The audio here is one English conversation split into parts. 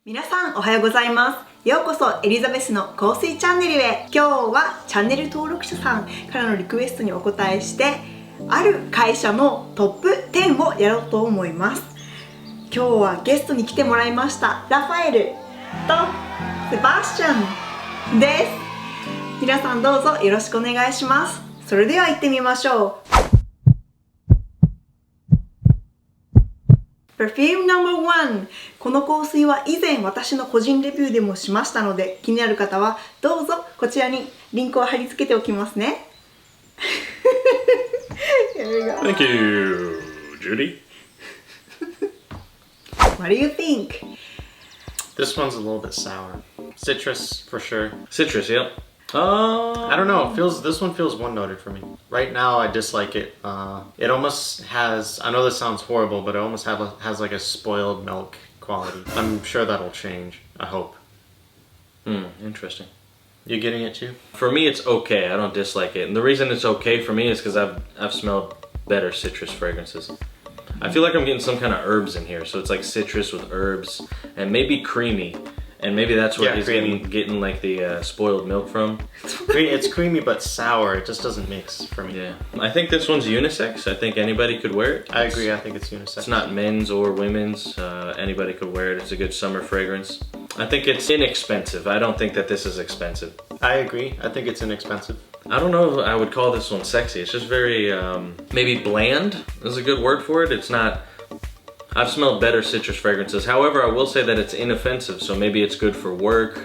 皆さんおはようございます。ようこそエリザベスの香水チャンネルへ。今日はチャンネル登録者さんからのリクエストにお答えしてある会社のトップ10をやろうと思います。今日はゲストに来てもらいましたラファエルとセバスチャンです。皆さんどうぞよろしくお願いします。それでは行ってみましょう。Perfume No.1 この香水は以前私の個人レビューでもしましたので、気になる方はどうぞこちらにリンクを貼り付けておきますね。Here we go. Thank you, Judy. What do you think? This one's a little bit sour. Citrus for sure. Citrus, yep. I don't know. This one feels one-noted for me. Right now, I dislike it. It almost has. I know this sounds horrible, but it almost has like a spoiled milk quality. I'm sure that'll change. I hope. Interesting. You getting it too? For me, it's okay. I don't dislike it, and the reason it's okay for me is because I've smelled better citrus fragrances. I feel like I'm getting some kind of herbs in here, so it's like citrus with herbs and maybe creamy. And maybe that's what he's getting like the spoiled milk from. It's creamy but sour. It just doesn't mix for me. Yeah. I think this one's unisex. I think anybody could wear it. I agree. I think it's unisex. It's not men's or women's. Anybody could wear it. It's a good summer fragrance. I think it's inexpensive. I don't think that this is expensive. I agree. I think it's inexpensive. I don't know if I would call this one sexy. It's just very, maybe bland is a good word for it. It's not... I've smelled better citrus fragrances. However, I will say that it's inoffensive, so maybe it's good for work,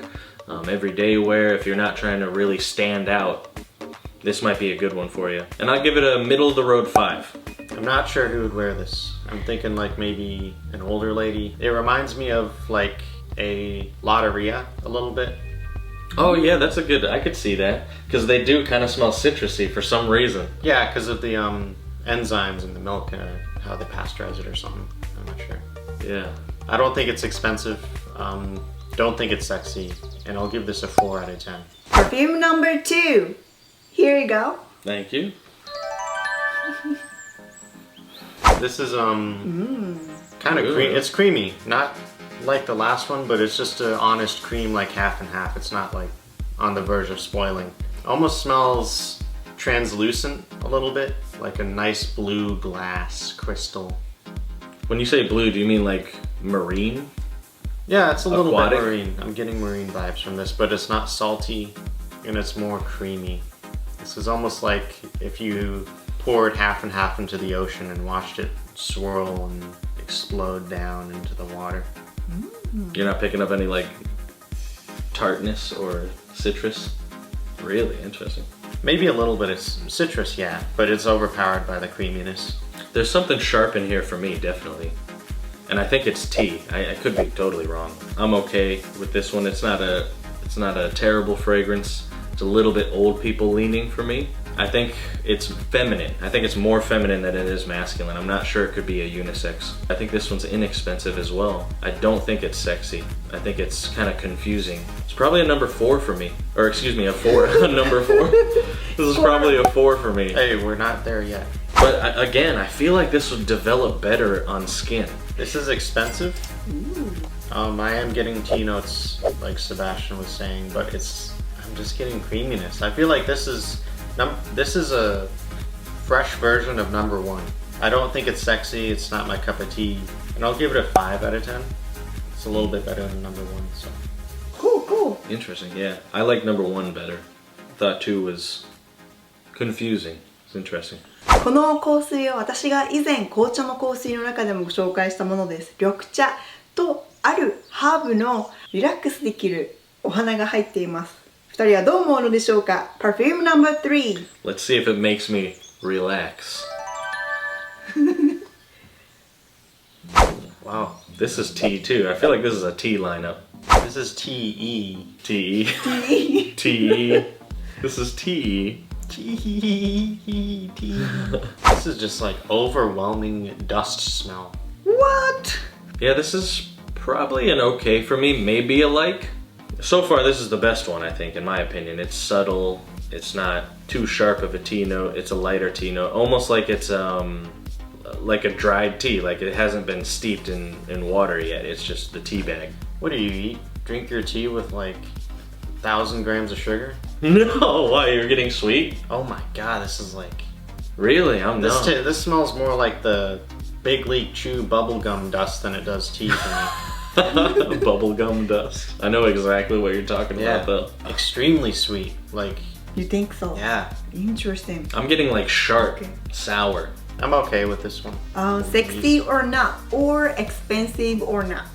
everyday wear. If you're not trying to really stand out, this might be a good one for you. And I'll give it a middle-of-the-road 5. I'm not sure who would wear this. I'm thinking like maybe an older lady. It reminds me of like a Lotteria a little bit. Oh yeah, that's a good, I could see that. Because they do kind of smell citrusy for some reason. Yeah, because of the enzymes in the milk and how they pasteurize it or something. I'm not sure. Yeah. I don't think it's expensive. Don't think it's sexy. And I'll give this a 4 out of 10. Perfume number 2. Here you go. Thank you. This is kind of creamy. It's creamy, not like the last one, but it's just an honest cream, like half and half. It's not like on the verge of spoiling. Almost smells translucent a little bit, like a nice blue glass crystal. When you say blue, do you mean like marine? Yeah, it's a little Aquatic? bit marine. I'm getting marine vibes from this, but it's not salty and it's more creamy. This is almost like if you poured half and half into the ocean and watched it swirl and explode down into the water. You're not picking up any like tartness or citrus? Really interesting. Maybe a little bit of citrus, yeah, but it's overpowered by the creaminess. There's something sharp in here for me, definitely. And I think it's tea. I could be totally wrong. I'm okay with this one. It's not a terrible fragrance. It's a little bit old people leaning for me. I think it's feminine. I think it's more feminine than it is masculine. I'm not sure it could be a unisex. I think this one's inexpensive as well. I don't think it's sexy. I think it's kind of confusing. It's probably a number 4 for me. Or excuse me, a 4. A number 4. This is probably a 4 for me. Hey, we're not there yet. But again, I feel like this would develop better on skin. This is expensive. I am getting tea notes, like Sebastian was saying, but I'm just getting creaminess. I feel like this is a fresh version of number 1. I don't think it's sexy. It's not my cup of tea, and I'll give it a 5 out of 10. It's a little bit better than number 1. So. Cool. Interesting, yeah. I like number 1 better. I thought 2 was confusing. It's interesting. この香水は私が以前紅茶の香水の中でもご紹介したものです。緑茶とあるハーブのリラックスできるお花が入っています。2人はどう思うのでしょうか？ Perfume number 3. Let's see if it makes me relax. Wow, this is tea too. I feel like this is a tea lineup. This is TE. T-E. Tea. T-E. This is T-E. This is just like overwhelming dust smell. What? Yeah, this is probably an okay for me, maybe a like. So far, this is the best one, I think, in my opinion. It's subtle. It's not too sharp of a tea note. It's a lighter tea note, almost like it's like a dried tea, like it hasn't been steeped in water yet. It's just the tea bag. What do you eat? Drink your tea with like 1,000 grams of sugar? No, why? You're getting sweet? Oh my god, this is like... Really? I'm This, not. this smells more like the Big League Chew bubblegum dust than it does tea for me. Bubblegum dust. I know exactly what you're talking about though. Extremely sweet. Like, You think so? yeah. Interesting. I'm getting like sharp, Okay. sour. I'm okay with this one. Sexy or not, or expensive or not.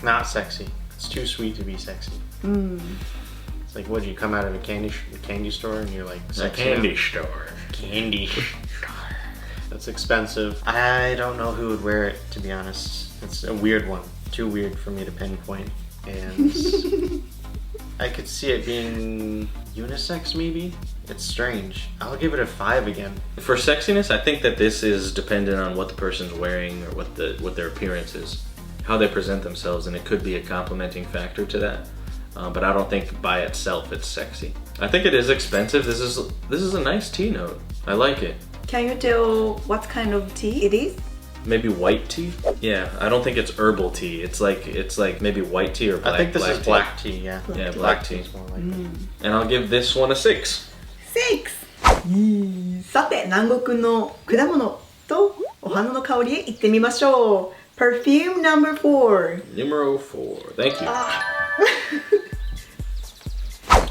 Not sexy. It's too sweet to be sexy. It's like, what, you come out of a candy store and you're like, A sexy candy now? store. Candy store. That's expensive. I don't know who would wear it, to be honest. It's a weird one. Too weird for me to pinpoint. And I could see it being unisex, maybe? It's strange. I'll give it a 5 again. For sexiness, I think that this is dependent on what the person's wearing or what their appearance is, how they present themselves, and it could be a complementing factor to that. But I don't think by itself it's sexy. I think it is expensive. This is a nice tea note. I like it. Can you tell what kind of tea it is? Maybe white tea? Yeah, I don't think it's herbal tea. It's like maybe white tea or black. I think this is tea. black tea, yeah. Yeah, black tea. is more like it. And I'll give this one a 6. 6! さて、南国の果物とお花の香りへ行ってみましょう。Perfume number 4. Numero 4. Thank you.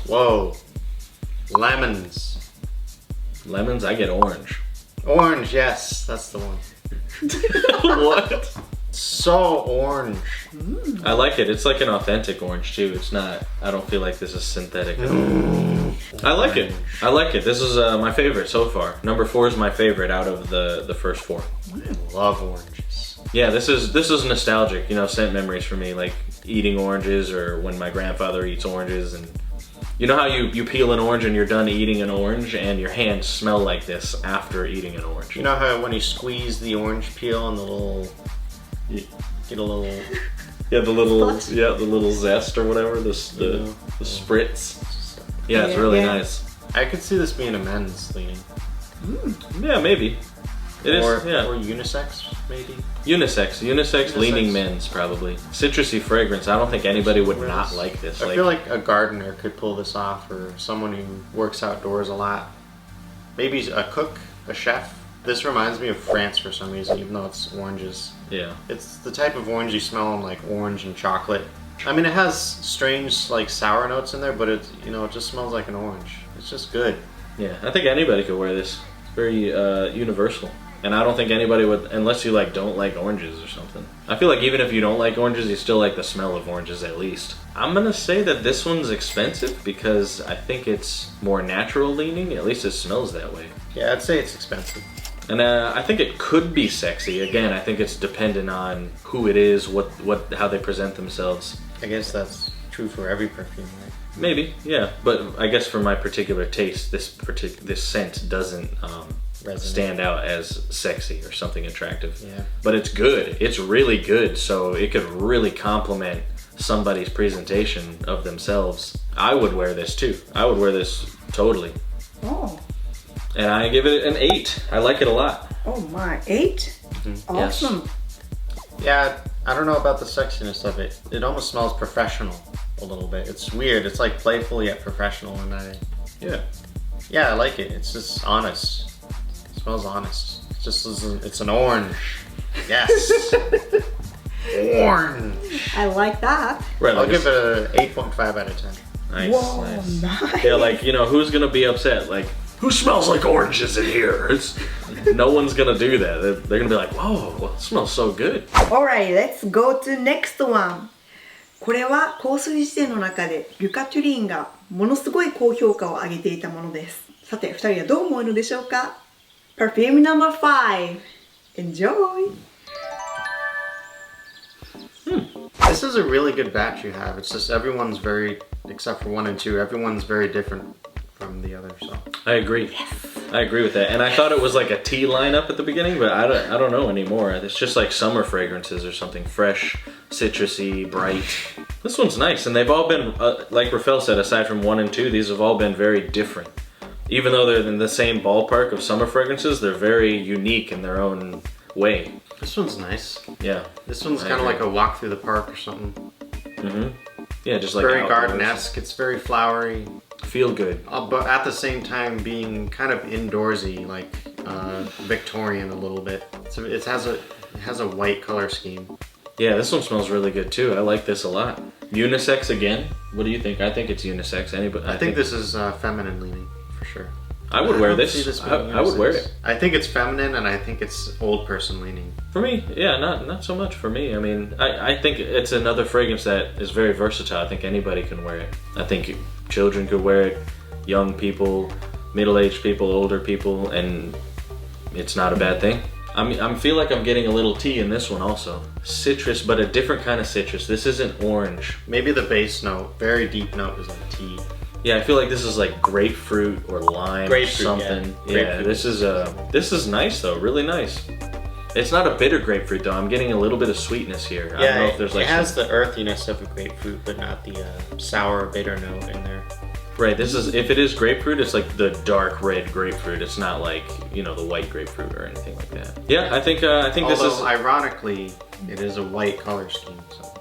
Whoa. Lemons. Lemons, I get orange. Orange, yes, that's the one. What? So orange. I like it. It's like an authentic orange too. It's not, I don't feel like this is synthetic at all. I like it. I like it. This is my favorite so far. Number 4 is my favorite out of the first 4. I love oranges. Yeah, this is nostalgic, you know, scent memories for me, like eating oranges or when my grandfather eats oranges. And you know how you peel an orange and you're done eating an orange and your hands smell like this after eating an orange. You know how when you squeeze the orange peel and the little, you get a little, Yeah, the little Spot? the little zest or whatever, the spritz. Yeah, it's really nice. I could see this being a men's leaning. Yeah, maybe. It is. Or unisex, maybe. Unisex leaning men's probably. Citrusy fragrance. I don't think anybody would not like this. I feel like a gardener could pull this off, or someone who works outdoors a lot. Maybe a cook, a chef. This reminds me of France for some reason, even though it's oranges. Yeah. It's the type of orange you smell in like orange and chocolate. I mean, it has strange like sour notes in there, but it it just smells like an orange. It's just good. Yeah, I think anybody could wear this. It's very universal. And I don't think anybody would, unless you like don't like oranges or something. I feel like even if you don't like oranges, you still like the smell of oranges at least. I'm gonna say that this one's expensive because I think it's more natural leaning. At least it smells that way. Yeah, I'd say it's expensive. And I think it could be sexy. Again, I think it's dependent on who it is, how they present themselves. I guess that's true for every perfume, right? Maybe, yeah. But I guess for my particular taste, this scent doesn't stand out as sexy or something attractive. Yeah. But it's good. It's really good. So it could really complement somebody's presentation of themselves. I would wear this too. I would wear this totally. Oh. And I give it an 8. I like it a lot. Oh my, 8? Awesome. Yeah, I don't know about the sexiness of it. It almost smells professional a little bit. It's weird. It's like playful yet professional, and yeah, I like it. It's just honest. It smells honest. It's an orange. Yes. Orange. I like that. Right, I'll like give it an 8.5 out of 10. Nice, Whoa, nice. nice. Yeah, like, who's gonna be upset? Like, who smells like oranges in here? No one's gonna do that. They're gonna be like, whoa, it smells so good. Alright, let's go to next one. これは香水辞典の中でリュカ・トゥリーンがものすごい高評価を上げていたものです。さて、2人はどう思うのでしょうか？ Perfume number 5. Enjoy! This is a really good batch you have. It's just everyone's very, except for 1 and 2, everyone's very different from the other. So I agree. I agree with that. And I thought it was like a tea lineup at the beginning, but I don't know anymore. It's just like summer fragrances or something. Fresh, citrusy, bright. This one's nice. And they've all been, like Rafael said, aside from 1 and 2, these have all been very different. Even though they're in the same ballpark of summer fragrances, they're very unique in their own way. this one's nice. Yeah. This one's I kind of agree. like a walk through the park or something. Yeah, just like Very outdoors. garden-esque. It's very flowery. Feel good. But at the same time being kind of indoorsy, like Victorian a little bit. So it has a white color scheme. Yeah, this one smells really good too. I like this a lot. Unisex again? What do you think? I think it's unisex. Anybody? I think this is feminine leaning for sure. I would wear don't this. see this being I would wear it. I think it's feminine, and I think it's old person leaning. For me, yeah, not so much for me. I mean, I think it's another fragrance that is very versatile. I think anybody can wear it. I think children could wear it, young people, middle-aged people, older people, and it's not a bad thing. I feel like I'm getting a little tea in this one also. Citrus, but a different kind of citrus. This isn't orange. Maybe the base note, very deep note, is like tea. Yeah, I feel like this is like grapefruit or lime Grapefruit, or something. yeah. Grapefruit. This is nice though, really nice. It's not a bitter grapefruit though. I'm getting a little bit of sweetness here. I don't know if there's like it has the earthiness of a grapefruit, but not the sour bitter note in there. Right, this is, if it is grapefruit, it's like the dark red grapefruit. It's not like, you know, the white grapefruit or anything like that. Yeah, I think this is... Although, ironically, it is a white color scheme, so...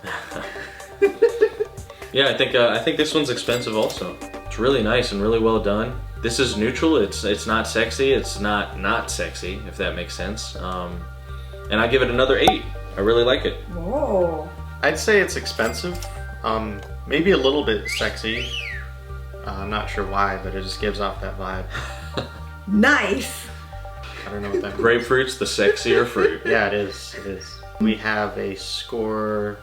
Yeah, I think this one's expensive also. It's really nice and really well done. This is neutral, it's not sexy, it's not sexy, if that makes sense. And I give it another 8. I really like it. Whoa. I'd say it's expensive. Maybe a little bit sexy. I'm not sure why, but it just gives off that vibe. Nice. I don't know what that means. Grapefruit's the sexier fruit. Yeah, it is. It is. We have a score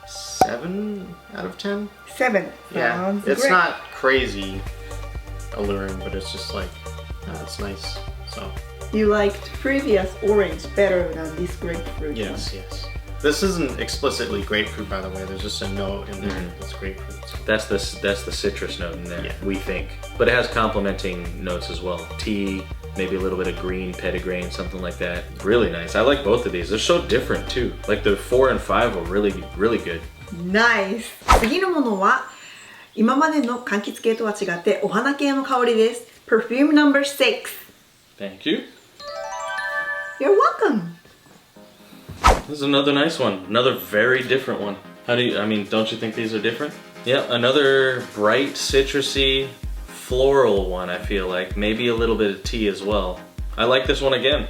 7 out of 10. 7. Yeah, Sounds it's great. not crazy alluring, but it's just like, it's nice. So You liked previous orange better than this grapefruit. yes. This isn't explicitly grapefruit, by the way. There's just a note in there that's grapefruit. So. That's the citrus note in there, Yeah. we think. But it has complementing notes as well. Tea, maybe a little bit of green, petitgrain, something like that. Really nice. I like both of these. They're so different too. Like the 4 and 5 were really good. Nice. 次のものは今までの柑橘系とは違ってお花系の香りです。Perfume number 6. Thank you. You're welcome. This is another nice one. Another very different one. Don't you think these are different? Yeah, another bright, citrusy, floral one, I feel like. Maybe a little bit of tea as well. I like this one again.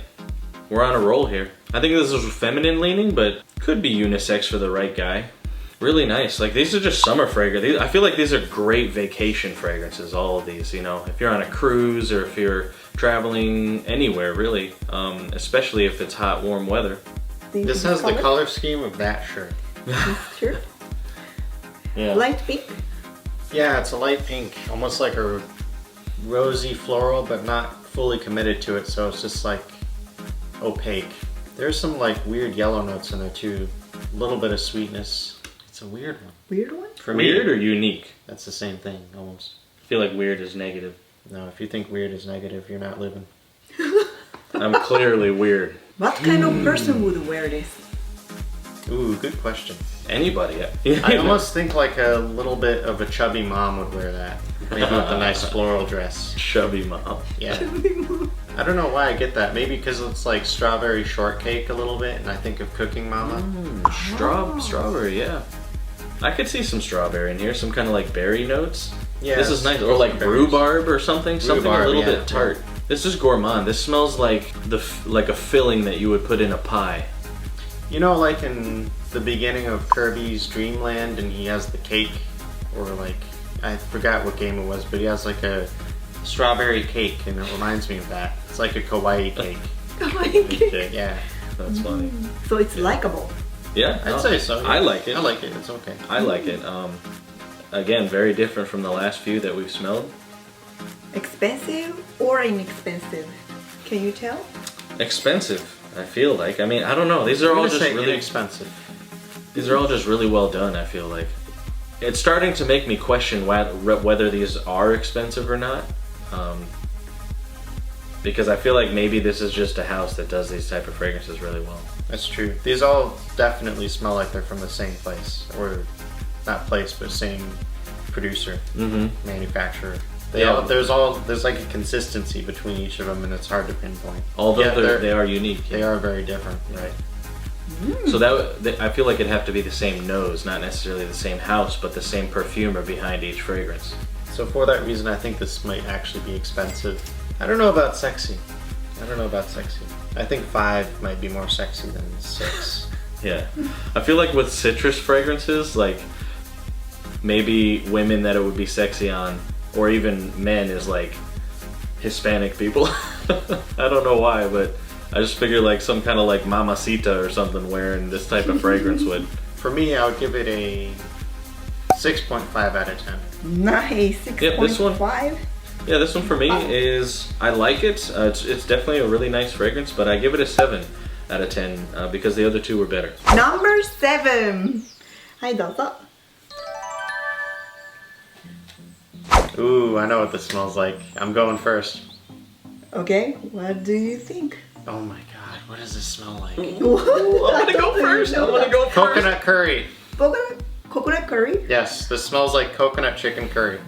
We're on a roll here. I think this is feminine leaning, but could be unisex for the right guy. Really nice. Like, these are just summer fragrances. I feel like these are great vacation fragrances, all of these, you know. If you're on a cruise or if you're traveling anywhere, really. Especially if it's hot, warm weather. This has the color scheme of that shirt. Sure. Yeah. Light pink. Yeah, it's a light pink, almost like a rosy floral, but not fully committed to it, so it's just like opaque. There's some like weird yellow notes in there too. A little bit of sweetness. It's a weird one. Weird one? For Weird me, or unique? that's the same thing, almost. I feel like weird is negative. No, if you think weird is negative, you're not living. I'm clearly weird. What kind of person would wear this? Ooh, good question. Anybody. I almost think like a little bit of a chubby mom would wear that. Maybe with a nice floral dress. Chubby mom. Yeah. I don't know why I get that. Maybe because it's like strawberry shortcake a little bit, and I think of Cooking Mama. Strawberry, yeah. I could see some strawberry in here, some kind of like berry notes. Yeah. This is nice. Or like rhubarb or something. Something a Rhubarb, little yeah. bit tart. This is gourmand. This smells like like a filling that you would put in a pie. You know, like in the beginning of Kirby's Dream Land, and he has the cake, or like, I forgot what game it was, but he has like a strawberry cake, and it reminds me of that. It's like a kawaii cake. Kawaii cake. Yeah. That's funny. So it's likable. Yeah, I'd say so. Yeah. I like it. I like it. It's okay. I like it. Again, very different from the last few that we've smelled. Expensive or inexpensive? Can you tell? Expensive, I feel like. I mean, I don't know. These are all just really inexpensive. These are all just really well done, I feel like. It's starting to make me question whether these are expensive or not. Because I feel like maybe this is just a house that does these type of fragrances really well. That's true. These all definitely smell like they're from the same place, or not place, but same producer, manufacturer. There's like a consistency between each of them, and it's hard to pinpoint. Although Yeah, they are unique. They are very different, right? So I feel like it'd have to be the same nose, not necessarily the same house, but the same perfumer behind each fragrance. So for that reason, I think this might actually be expensive. I don't know about sexy. I think 5 might be more sexy than 6. Yeah. I feel like with citrus fragrances, like maybe women that it would be sexy on, or even men, is like Hispanic people. I don't know why, but I just figure like some kind of like mamacita or something wearing this type of fragrance would. For me, I would give it a 6.5 out of 10. Nice, 6.5. Yep, this one. Yeah, this one for me is, I like it. It's definitely a really nice fragrance, but I give it a 7 out of 10 because the other two were better. Number 7. はい、どうぞ。 Ooh, I know what this smells like. I'm going first. Okay, what do you think? Oh my god, what does this smell like? I'm gonna go first. Coconut curry. Coconut curry? Yes, this smells like coconut chicken curry.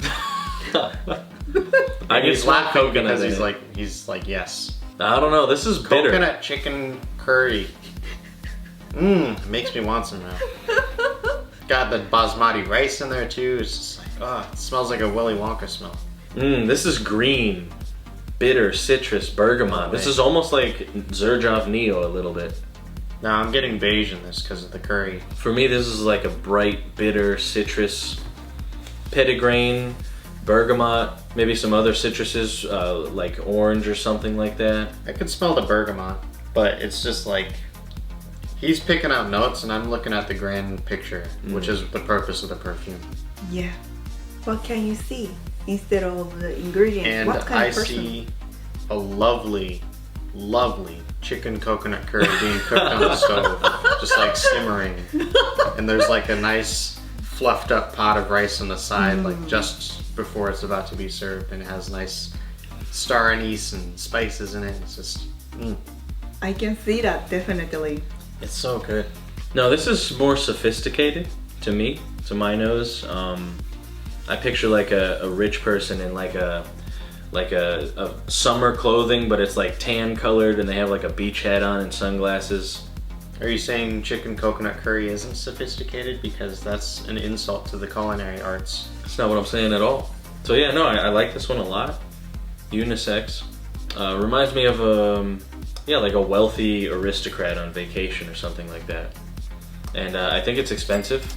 I He's just smell laughing coconut. because in it. he's like yes. I don't know. This is bitter. Coconut chicken curry. It makes me want some now. Got the basmati rice in there too. It's just like, oh, it smells like a Willy Wonka smell. This is green, bitter, citrus, bergamot. This is almost like Xerjoff Neo a little bit. Now I'm getting beige in this because of the curry. For me, this is like a bright, bitter, citrus, petitgrain, bergamot, maybe some other citruses like orange or something like that. I could smell the bergamot, but it's just like he's picking out notes and I'm looking at the grand picture, which is the purpose of the perfume. Yeah. What can you see instead of the ingredients? And what kind I of person? see a lovely, lovely chicken coconut curry being cooked on the stove, just like simmering. And there's like a nice fluffed up pot of rice on the side, like just before it's about to be served, and it has nice star anise and spices in it. It's just, I can see that definitely. it's so good. No, this is more sophisticated to me, to my nose. I picture like a rich person in like a summer clothing, but it's like tan colored and they have like a beach hat on and sunglasses. Are you saying chicken coconut curry isn't sophisticated? Because that's an insult to the culinary arts. That's not what I'm saying at all. So yeah, no, I like this one a lot. Unisex. Reminds me of like a wealthy aristocrat on vacation or something like that. And I think it's expensive.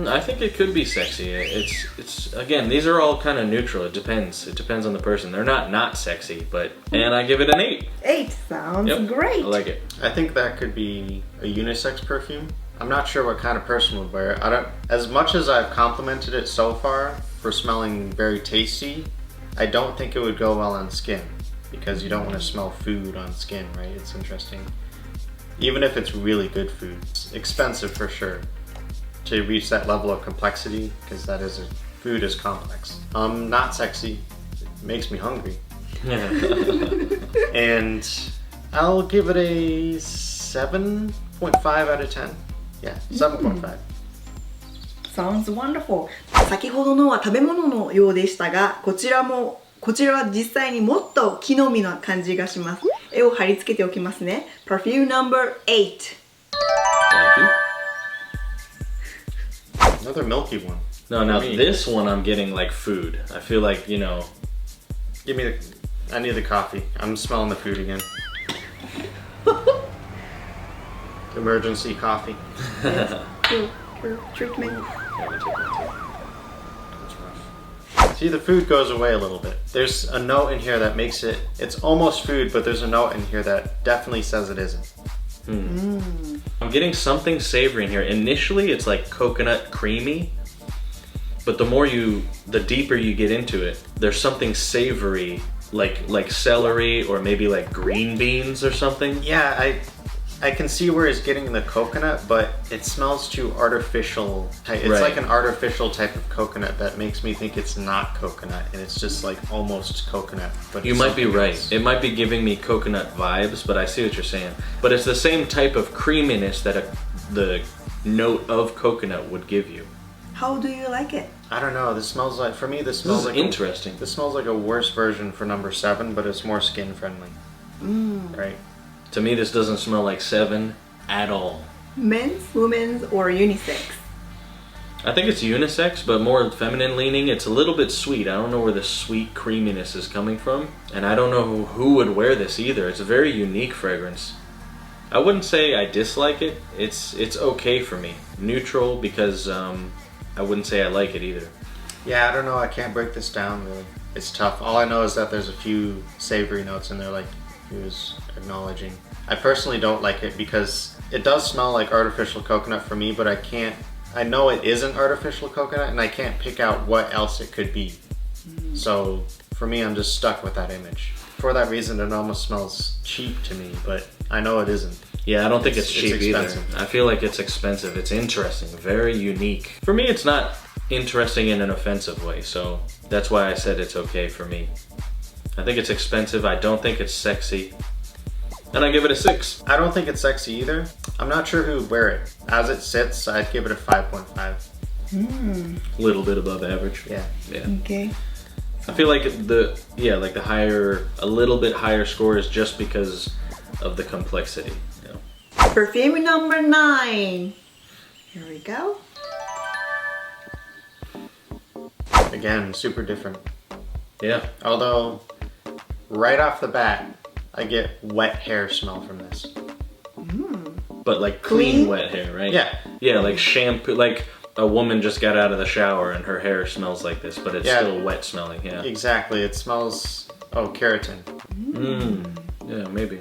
I think it could be sexy. It's again, these are all kind of neutral. It depends on the person. They're not sexy, and I give it an 8. 8 sounds great. I like it. I think that could be a unisex perfume. I'm not sure what kind of person would wear it. As much as I've complimented it so far for smelling very tasty, I don't think it would go well on skin because you don't want to smell food on skin, right? It's interesting. Even if it's really good food, it's expensive for sure to reach that level of complexity because food is complex. Not sexy. It makes me hungry. And I'll give it a 7.5 out of 10. Yeah, 7.5. Sounds wonderful. 先ほどのは食べ物のようでしたが、こちらは実際にもっと木の実な感じがします。絵を貼り付けておきますね。Perfume number 8. Thank you. Another milky one. No, now this one I'm getting like food. I feel like, you know. I need the coffee. I'm smelling the food again. Emergency coffee. Yes. Treatment. See, the food goes away a little bit. There's a note in here that makes it's almost food, but there's a note in here that definitely says it isn't. I'm getting something savory in here. Initially, it's like coconut creamy, but the deeper you get into it, there's something savory, like celery or maybe like green beans or something. Yeah, I can see where it's getting the coconut, but it smells too artificial. It's like an artificial type of coconut that makes me think it's not coconut, and it's just like almost coconut. But You might be right. It might be giving me coconut vibes, but I see what you're saying. But it's the same type of creaminess that the note of coconut would give you. How do you like it? I don't know. This smells like Interesting. This smells like a worse version for number 7, but it's more skin friendly. Right. To me, this doesn't smell like 7. at all. Men's, women's, or unisex? I think it's unisex, but more feminine leaning. It's a little bit sweet. I don't know where the sweet creaminess is coming from. And I don't know who would wear this either. It's a very unique fragrance. I wouldn't say I dislike it. It's okay for me. Neutral because I wouldn't say I like it either. Yeah, I don't know. I can't break this down really. It's tough. All I know is that there's a few savory notes in there like he was acknowledging. I personally don't like it because it does smell like artificial coconut for me, but I know it isn't artificial coconut and I can't pick out what else it could be. So for me, I'm just stuck with that image. For that reason, it almost smells cheap to me, but I know it isn't. Yeah, I don't think it's cheap either. I feel like it's expensive. It's interesting, very unique. For me, it's not interesting in an offensive way, so that's why I said it's okay for me. I think it's expensive. I don't think it's sexy. And I give it a 6. I don't think it's sexy either. I'm not sure who would wear it. As it sits, I'd give it a 5.5. A little bit above average. Yeah. Okay. I feel like the higher, a little bit higher score is just because of the complexity. You know? Perfume number 9. Here we go. Again, super different. Yeah. Although, right off the bat, I get wet hair smell from this. But like clean Clean? wet hair, right? Yeah. Yeah, like shampoo, like a woman just got out of the shower and her hair smells like this, but it's still wet smelling, yeah. Exactly, it smells, keratin. Yeah, maybe.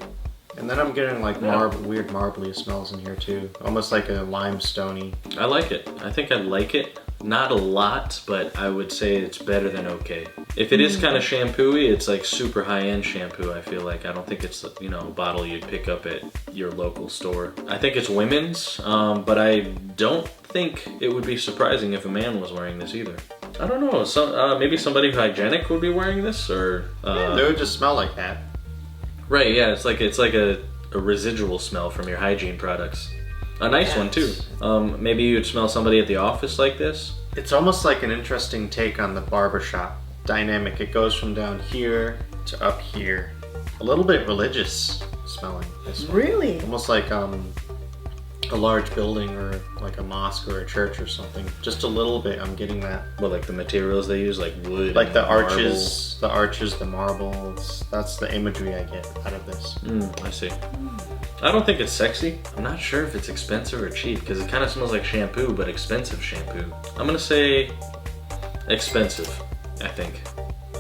And then I'm getting like weird marbly smells in here too. Almost like a limestoney. I like it. I think I like it. Not a lot, but I would say it's better than okay. If it is kind of shampoo-y, it's like super high-end shampoo, I feel like. I don't think it's, a bottle you'd pick up at your local store. I think it's women's, but I don't think it would be surprising if a man was wearing this either. I don't know, maybe somebody hygienic would be wearing this, or... they would just smell like that. Right, yeah, it's like a residual smell from your hygiene products. A nice one too. Maybe you'd smell somebody at the office like this. It's almost like an interesting take on the barbershop dynamic. It goes from down here to up here. A little bit religious smelling. This one. Really? Almost like a large building or like a mosque or a church or something. Just a little bit, I'm getting that. Well, like the materials they use, like wood, like the marble. arches, the marbles. That's the imagery I get out of this. I see. I don't think it's sexy. I'm not sure if it's expensive or cheap because it kind of smells like shampoo, but expensive shampoo. I'm gonna say expensive, I think.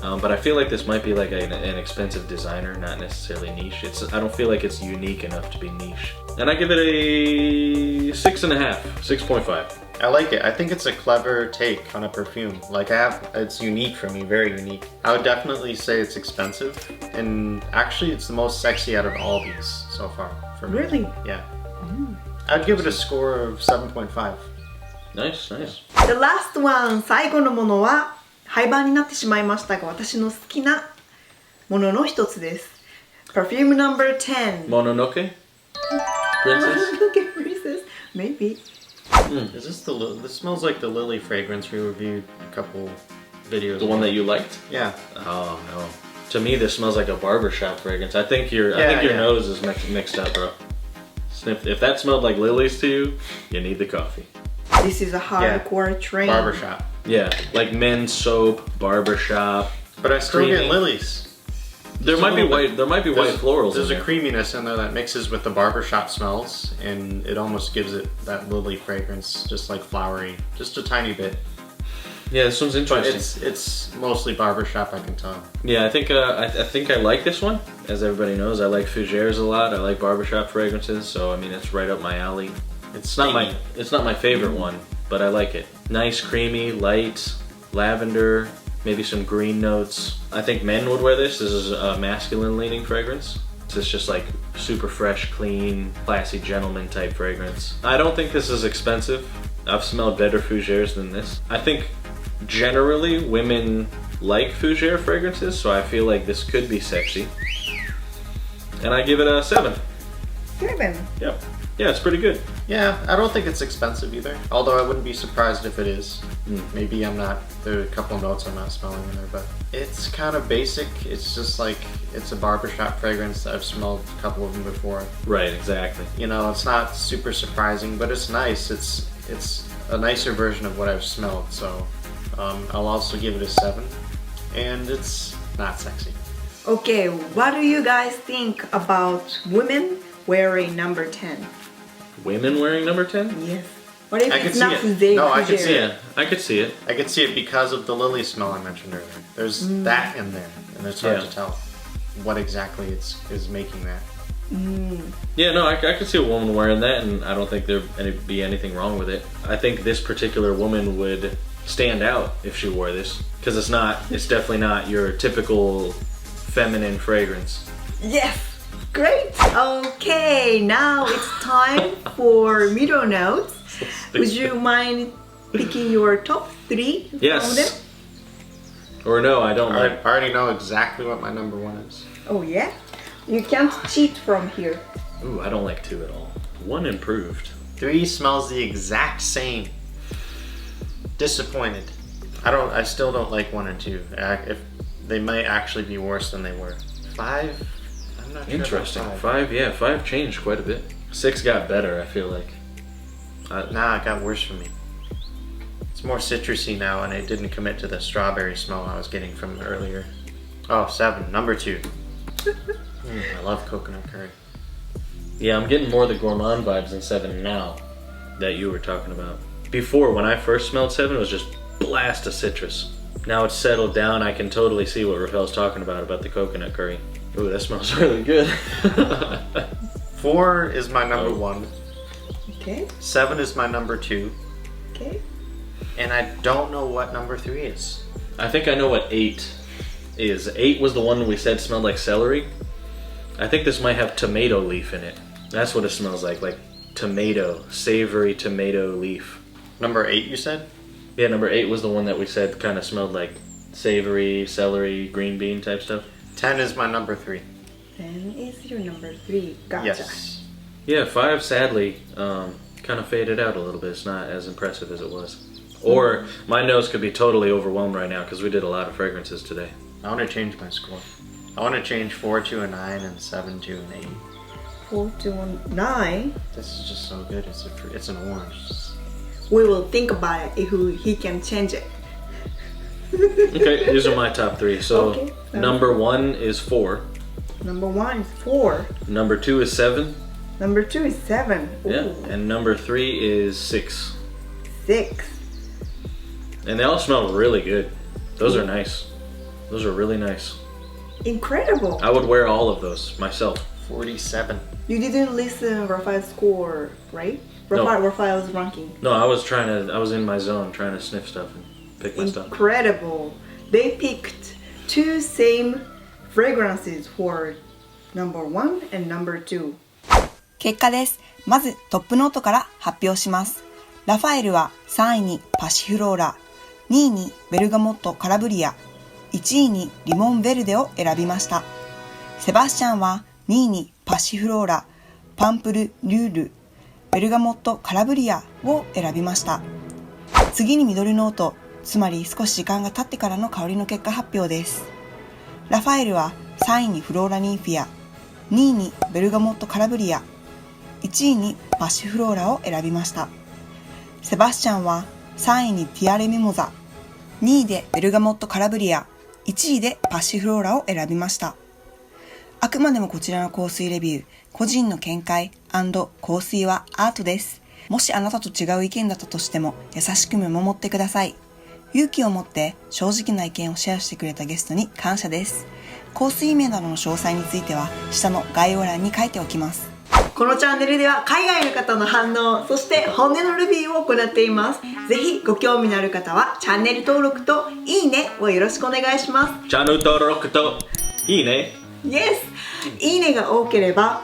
But I feel like this might be like an expensive designer, not necessarily niche. I don't feel like it's unique enough to be niche. And I give it a 6.5, 6.5. I like it. I think it's a clever take on a perfume. Like it's unique for me, very unique. I would definitely say it's expensive, and actually it's the most sexy out of all these so far for me. Really? Yeah. I'd give it a score of 7.5. Nice, nice. The last one, 最後のものは廃盤になってしまいましたが、私の好きなものの一つです。Perfume number 10. Mononoke? Princess? Mononoke Princess? Maybe. Is this this smells like the lily fragrance we reviewed a couple videos The one that you liked? Yeah. Oh no. To me this smells like a barbershop fragrance. I think your nose is mixed up, bro. If that smelled like lilies to you, you need the coffee. This is a hardcore train. Barbershop. Yeah, like men's soap, barbershop. But I still get lilies. There might be white florals. There's in a creaminess in there that mixes with the barbershop smells, and it almost gives it that lily fragrance, just like flowery, just a tiny bit. Yeah, this one's interesting. But it's mostly barbershop, I can tell. Yeah, I think I like this one. As everybody knows, I like fougères a lot. I like barbershop fragrances, so I mean it's right up my alley. It's not my favorite one, but I like it. Nice, creamy, light, lavender, maybe some green notes. I think men would wear this. This is a masculine leaning fragrance. It's just like super fresh, clean, classy gentleman type fragrance. I don't think this is expensive. I've smelled better fougères than this. I think generally women like fougère fragrances, so I feel like this could be sexy. And I give it a 7. 7. Yep. Yeah, it's pretty good. Yeah, I don't think it's expensive either. Although I wouldn't be surprised if it is. Maybe I'm not. There are a couple notes I'm not smelling in there, but it's kind of basic. It's just like it's a barbershop fragrance. I've smelled a couple of them before. Right, exactly. You know, it's not super surprising, but it's nice. It's a nicer version of what I've smelled. So I'll also give it a 7, and it's not sexy. Okay, what do you guys think about women wearing number 10? Women wearing number 10? Yes. What if I could it's see not it. they No, I could see Yeah, I could see it. I could see it because of the lily smell I mentioned earlier. There's that in there, and it's hard to tell what exactly is making that. Yeah, no, I could see a woman wearing that, and I don't think there'd be anything wrong with it. I think this particular woman would stand out if she wore this, because it's definitely not your typical feminine fragrance. Yes! Great! Okay, now it's time for middle notes. Would you mind picking your top 3 from them? Yes. Or no, I don't I like. already know exactly what my number 1 is. Oh yeah? You can't cheat from here. Ooh, I don't like 2 at all. 1 improved. 3 smells the exact same. Disappointed. I still don't like 1 and 2. If they might actually be worse than they were. 5, I'm not sure. Interesting. About 5 changed quite a bit. 6 got better, I feel like. Nah, it got worse for me. It's more citrusy now, and it didn't commit to the strawberry smell I was getting from earlier. Oh, 7, number 2. I love coconut curry. Yeah, I'm getting more of the gourmand vibes in 7 now that you were talking about. Before, when I first smelled 7, it was just blast of citrus. Now it's settled down, I can totally see what Rafael's talking about the coconut curry. Ooh, that smells really good. 4 is my number 1. Okay, 7 is my number 2. okay. And I don't know what number 3 is. I think I know what 8 is. 8 was the one we said smelled like celery. I think this might have tomato leaf in it. That's what it smells like tomato, savory tomato leaf. Number 8, you said? Yeah, number 8 was the one that we said kind of smelled like savory, celery, green bean type stuff. 10 is my number 3. 10 is your number 3. Gotcha. Yes. Yeah, 5 sadly kind of faded out a little bit. It's not as impressive as it was. Or my nose could be totally overwhelmed right now because we did a lot of fragrances today. I want to change my score. I want to change 4 to a 9 and 7 to an 8. 4 to 9. This is just so good. It's an orange. We will think about it if he can change it. Okay, these are my top 3. So Okay. number 1 is 4. Number 1 is 4. Number 2 is 7. Number 2 is 7. Ooh. Yeah, and number 3 is 6. 6. And they all smell really good. Those are nice. Those are really nice. Incredible. I would wear all of those myself. 47. You didn't listen Rafael's score, right? No. Rafael's ranking. No, I was in my zone trying to sniff stuff and pick my stuff. Incredible. They picked 2 same fragrances for number 1 and number 2. 結果です。まずトップノートから発表します。ラファエルは3位にパシフローラ、2位にベルガモットカラブリア、1位にリモンヴェルデを選びました。セバスチャンは2位にパシフローラ、パンプルリュール、ベルガモットカラブリアを選びました。次にミドルノート、つまり少し時間が経ってからの香りの結果発表です。ラファエルは3位にフローラニンフィア、2位にベルガモットカラブリア、1位にパッシフローラを選びました。セバスチャンは3位にティアレミモザ、2位でベルガモットカラブリア、1位でパッシフローラを選びました。あくまでもこちらの香水レビュー、個人の見解&香水はアートです。もしあなたと違う意見だったとしても優しく見守ってください。勇気を持って正直な意見をシェアしてくれたゲストに感謝です。香水名などの詳細については下の概要欄に書いておきます。このチャンネルでは海外の方の反応、そして本音のレビューを行っています。ぜひご興味のある方はチャンネル登録といいねをよろしくお願いします。チャンネル登録といいね。Yes! いいねが多ければ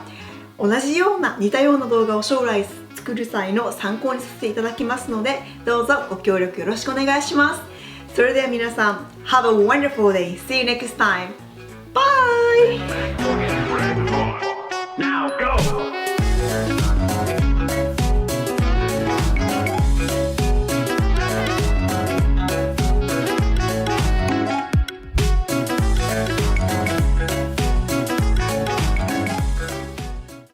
同じような似たような動画を将来作る際の参考にさせていただきますので、どうぞご協力よろしくお願いします。それでは皆さん Have a wonderful day! See you next time! Bye!